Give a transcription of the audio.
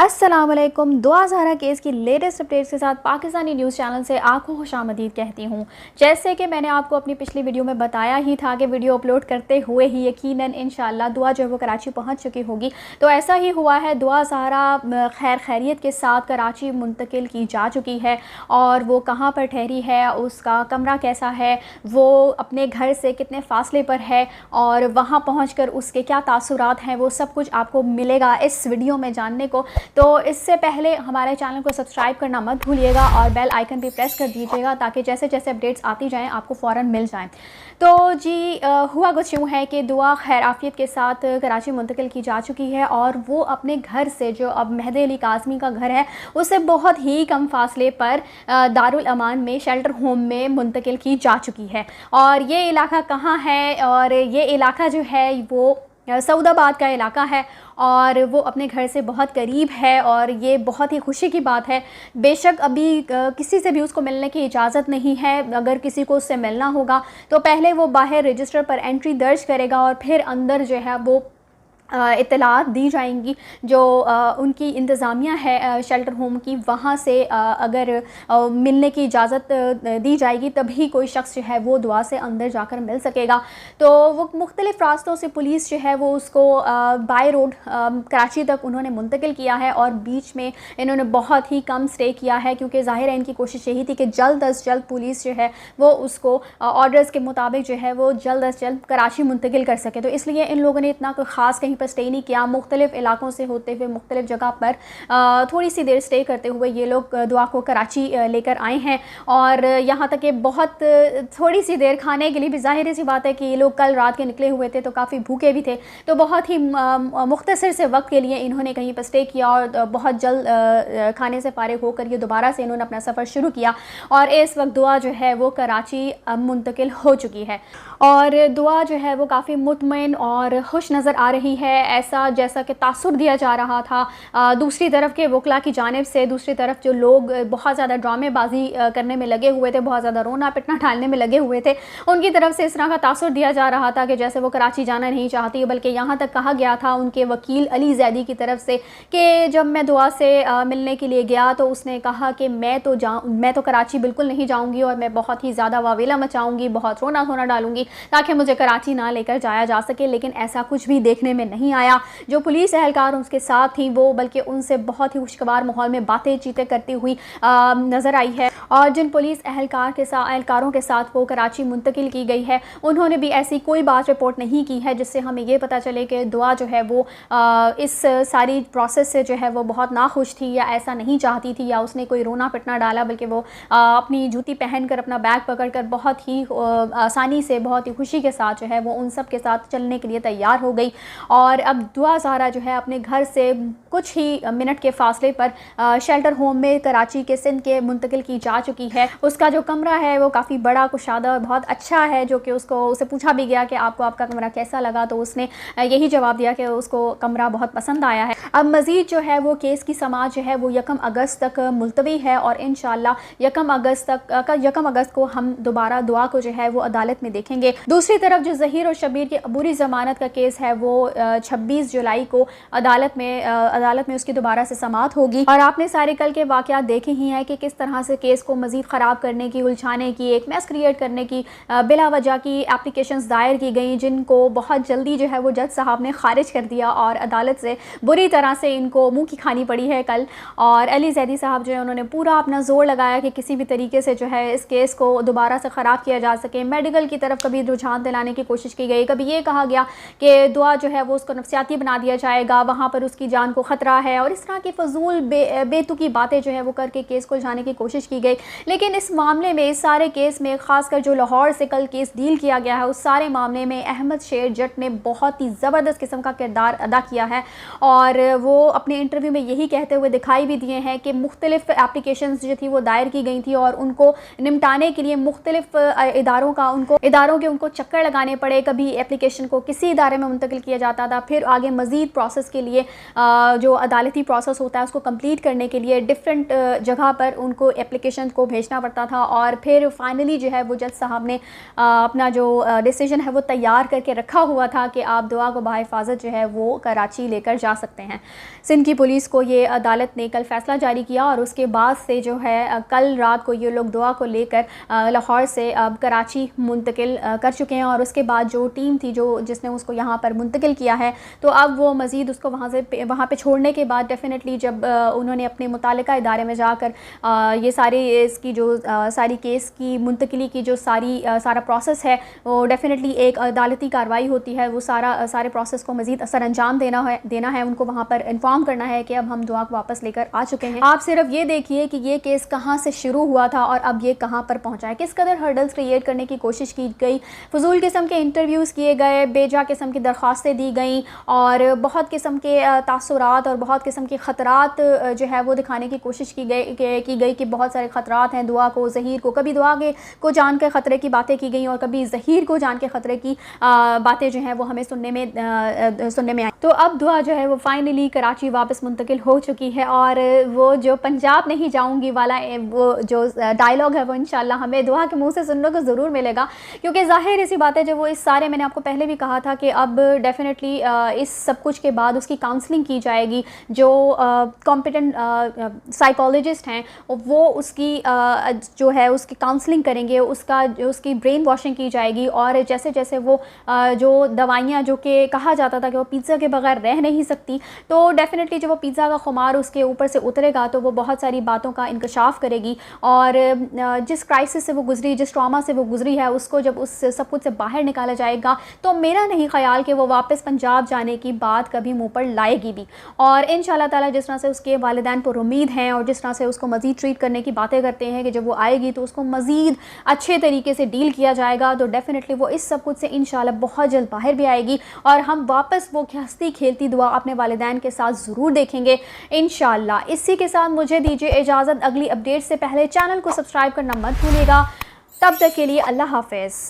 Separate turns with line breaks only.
अस्सलाम वालेकुम। दुआ ज़हरा केस की लेटेस्ट अपडेट्स के साथ पाकिस्तानी न्यूज़ चैनल से आपको खुशामदीद कहती हूँ। जैसे कि मैंने आपको अपनी पिछली वीडियो में बताया ही था कि वीडियो अपलोड करते हुए ही यकीनन इंशाल्लाह दुआ जो है वो कराची पहुँच चुकी होगी, तो ऐसा ही हुआ है। दुआ ज़हरा खैरियत के साथ कराची मुंतकिल की जा चुकी है और वो कहाँ पर ठहरी है, उसका कमरा कैसा है, वो अपने घर से कितने फ़ासले पर है और वहाँ पहुँच कर उसके क्या तासुरात हैं, वो सब कुछ आपको मिलेगा इस वीडियो में जानने को। तो इससे पहले हमारे चैनल को सब्सक्राइब करना मत भूलिएगा और बेल आइकन भी प्रेस कर दीजिएगा ताकि जैसे जैसे अपडेट्स आती जाएं आपको फ़ौरन मिल जाएं। तो जी हुआ कुछ यूँ है कि दुआ खैर आफियत के साथ कराची मुंतकिल की जा चुकी है और वो अपने घर से, जो अब मेहदी अली काज़मी का घर है, उससे बहुत ही कम फासले पर दारुल अमान में शेल्टर होम में मुंतकिल की जा चुकी है। और ये इलाका कहाँ है, और ये इलाका जो है वो सऊदाबाद का इलाका है और वो अपने घर से बहुत करीब है और ये बहुत ही खुशी की बात है। बेशक अभी किसी से भी उसको मिलने की इजाज़त नहीं है। अगर किसी को उससे मिलना होगा तो पहले वो बाहर रजिस्टर पर एंट्री दर्ज करेगा और फिर अंदर जो है वो इत्तलात दी जाएंगी जो उनकी इंतज़ामिया है शेल्टर होम की, वहाँ से अगर मिलने की इजाज़त दी जाएगी तभी कोई शख्स जो है वो दुआ से अंदर जाकर मिल सकेगा। तो वो मुख्तलिफ़ रास्तों से पुलिस जो है वो उसको बाय रोड कराची तक उन्होंने मुंतकिल किया है और बीच में इन्होंने बहुत ही कम स्टे किया है क्योंकि ज़ाहिर है इनकी कोशिश यही थी कि जल्द अज़ जल्द पुलिस जो है वो उसको ऑर्डर्स के मुताबिक जो है वो जल्द अज़ जल्द कराची मुंतकिल कर सके। तो इसलिए इन लोगों ने इतना कोई ख़ास कहीं पर स्टे नहीं किया। मुख्तलिफ़ इलाकों से होते हुए मुख्तलिफ़ जगह पर थोड़ी सी देर स्टे करते हुए ये लोग दुआ को कराची लेकर आए हैं और यहाँ तक कि बहुत थोड़ी सी देर खाने के लिए भी, ज़ाहिर सी बात है कि ये लोग कल रात के निकले हुए थे तो काफ़ी भूखे भी थे, तो बहुत ही मुख्तसर से वक्त के लिए इन्होंने कहीं पर स्टे किया और बहुत जल्द खाने से फारिग होकर ये दोबारा से इन्होंने अपना सफ़र शुरू किया और इस वक्त दुआ जो है वो कराची मुंतकिल हो चुकी है। और दुआ जो है वो काफ़ी मुतमईन और खुश नज़र आ रही है, ऐसा जैसा कि तासुर दिया जा रहा था दूसरी तरफ के वकला की जानिब से। दूसरी तरफ जो लोग बहुत ज़्यादा ड्रामेबाजी करने में लगे हुए थे, बहुत ज़्यादा रोना पिटना ढालने में लगे हुए थे, उनकी तरफ से इस तरह का तासुर दिया जा रहा था कि जैसे वो कराची जाना नहीं चाहती, बल्कि यहाँ तक कहा गया था उनके वकील अली जैदी की तरफ से कि जब मैं दुआ से मिलने के लिए गया तो उसने कहा कि मैं तो कराची बिल्कुल नहीं जाऊँगी और मैं बहुत ही ज़्यादा वावेला मचाऊँगी, बहुत रोना धोना डालूँगी ताकि मुझे कराची ना लेकर जाया जा सके। लेकिन ऐसा कुछ भी देखने में नहीं आया। जो पुलिस एहलकार उसके साथ थी वो बल्कि उनसे बहुत ही खुशगवार माहौल में बातें चीतें करती हुई नज़र आई है और जिन पुलिस एहलकारों के साथ वो कराची मुंतकिल की गई है उन्होंने भी ऐसी कोई बात रिपोर्ट नहीं की है जिससे हमें ये पता चले कि दुआ जो है वो इस सारी प्रोसेस से जो है वो बहुत नाखुश थी या ऐसा नहीं चाहती थी या उसने कोई रोना पिटना डाला, बल्कि वो अपनी जूती पहनकर अपना बैग पकड़कर बहुत ही आसानी से, बहुत ही खुशी के साथ जो है वो उन सब के साथ चलने के लिए तैयार हो गई। और अब दुआ ज़हरा जो है अपने घर से कुछ ही मिनट के फासले पर शेल्टर होम में कराची के सिंध के मुंतकिल की जा चुकी है। उसका जो कमरा है वो काफ़ी बड़ा, कुशादा और बहुत अच्छा है, जो कि उसे पूछा भी गया कि आपको आपका कमरा कैसा लगा, तो उसने यही जवाब दिया कि उसको कमरा बहुत पसंद आया है। अब मज़ीद जो है वो केस की समाअत जो है वो 1 अगस्त तक मुलतवी है और इंशाल्लाह 1 अगस्त को हम दोबारा दुआ को जो है वो अदालत में देखेंगे। दूसरी तरफ जो ज़हीर और शबीर की अबूरी ज़मानत का केस है वो 26 जुलाई को अदालत में उसकी दोबारा से समाअत होगी। और आपने सारे कल के वाक़यात देखे ही हैं कि किस तरह से केस को मज़ीद ख़राब करने की, उलझाने की, एक मैस क्रिएट करने की बिला वजह की एप्लीकेशंस दायर की गई, जिनको बहुत जल्दी जो है वो जज साहब ने खारिज कर दिया और अदालत से बुरी तरह से इनको मुँह की खानी पड़ी है कल। और अली जैदी साहब जो है उन्होंने पूरा अपना जोर लगाया कि किसी भी तरीके से जो है इस केस को दोबारा से ख़राब किया जा सके। मेडिकल की तरफ कभी रुझान दिलाने की कोशिश की गई, कभी ये कहा गया कि दुआ जो है वो उसको नफ्सियाती बना दिया जाएगा, वहाँ पर उसकी जान को ख़तरा है, और इस तरह की फजूल बेतुकी बातें जो है वो करके केस को उलझाने की कोशिश की गई। लेकिन इस मामले में, इस सारे केस में, ख़ासकर जो लाहौर से कल केस डील किया गया है उस सारे मामले में अहमद शेर जट ने बहुत ही ज़बरदस्त किस्म का किरदार अदा किया है और वो अपने इंटरव्यू में यही कहते हुए दिखाई भी दिए हैं कि मुख्तलिफ़ एप्लीकेशंस जो थी वो दायर की गई थी और उनको निपटाने के लिए मुख्तलिफ़ इदारों के उनको चक्कर लगाने पड़े। कभी एप्लीकेशन को किसी इदारे में मुंतकिल किया जाता था, फिर आगे मज़ीद प्रोसेस के लिए जो अदालती प्रोसेस होता है उसको कंप्लीट करने के लिए डिफरेंट जगह पर उनको एप्लीकेशन पेशेंट को भेजना पड़ता था। और फिर फाइनली जो है वो जज साहब ने अपना जो डिसीजन है वो तैयार करके रखा हुआ था कि आप दुआ को बाहिफाजत जो है वो कराची लेकर जा सकते हैं। सिंध की पुलिस को ये अदालत ने कल फैसला जारी किया और उसके बाद से जो है कल रात को ये लोग दुआ को लेकर लाहौर से अब कराची मुंतकिल कर चुके हैं। और उसके बाद जो टीम थी जिसने उसको यहाँ पर मुंतकिल किया है, तो अब वो मज़ीद उसको वहाँ पे छोड़ने के बाद डेफिनेटली जब उन्होंने अपने मुतालिका इदारे में जाकर ये इसकी जो सारी केस की मुंतकिली की जो सारा प्रोसेस है वो डेफिनेटली एक अदालती कार्रवाई होती है। वो सारे प्रोसेस को मज़ीद असर अंजाम देना है उनको वहाँ पर इन्फॉर्म करना है कि अब हम दुआ को वापस लेकर आ चुके हैं। आप सिर्फ ये देखिए कि ये केस कहाँ से शुरू हुआ था और अब ये कहाँ पर पहुँचा है, किस कदर हर्डल्स क्रिएट करने की कोशिश की गई, फजूल किस्म के इंटरव्यूज़ किए गए, बेजा किस्म की दरख्वास्तें दी गई और बहुत किस्म के तासुरात और बहुत किस्म के ख़तरात जो है वो दिखाने की कोशिश की गई कि बहुत सारे ख़तरात हैं दुआ को, ज़हीर को। कभी दुआ को जान के ख़तरे की बातें की गई और कभी ज़हीर को जान के ख़तरे की बातें जो हैं वो हमें सुनने में आई। तो अब दुआ जो है वो फाइनली कराची वापस मुंतकिल हो चुकी है और वो जो पंजाब नहीं जाऊंगी वाला वो जो डायलॉग है वो इंशाल्लाह हमें दुआ के मुंह से सुनने को ज़रूर मिलेगा। क्योंकि ज़ाहिर इसी बात है, जब वो इस सारे, मैंने आपको पहले भी कहा था कि अब डेफिनेटली इस सब कुछ के बाद उसकी काउंसलिंग की जाएगी। जो कॉम्पिटेंट साइकोलॉजिस्ट हैं वो उसकी जो है उसकी काउंसलिंग करेंगे, उसकी ब्रेन वॉशिंग की जाएगी। और जैसे जैसे वो जो दवाइयाँ जो कि कहा जाता था कि वो पिज़्ज़ा के बगैर रह नहीं सकती, तो डेफिनेटली जब वो पिज़्ज़ा का खुमार उसके ऊपर से उतरेगा तो वो बहुत सारी बातों का इंकशाफ करेगी। और जिस क्राइसिस से वो गुजरी, जिस ट्रॉमा से वो गुजरी है, उसको जब उस सब कुछ से बाहर निकाला जाएगा तो मेरा नहीं ख्याल कि वो वापस पंजाब जाने की बात कभी मुँह पर लाएगी भी। और इंशाल्लाह ताला जिस तरह से उसके वालिदैन पर उम्मीद हैं और जिस तरह से उसको मज़ीद ट्रीट करने की बातें करते हैं कि जब वो आएगी तो उसको मज़ीद अच्छे तरीके से डील किया जाएगा, तो डेफिनेटली वो इस सब कुछ से इंशाल्लाह बहुत जल्द बाहर भी आएगी और हम वापस वो हंसती खेलती दुआ अपने वालिदैन के साथ ज़रूर देखेंगे इंशाल्लाह। इसी के साथ मुझे दीजिए इजाज़त। अगली अपडेट से पहले चैनल को सब्सक्राइब करना मत भूलिएगा। तब तक के लिए अल्लाह हाफ़िज़।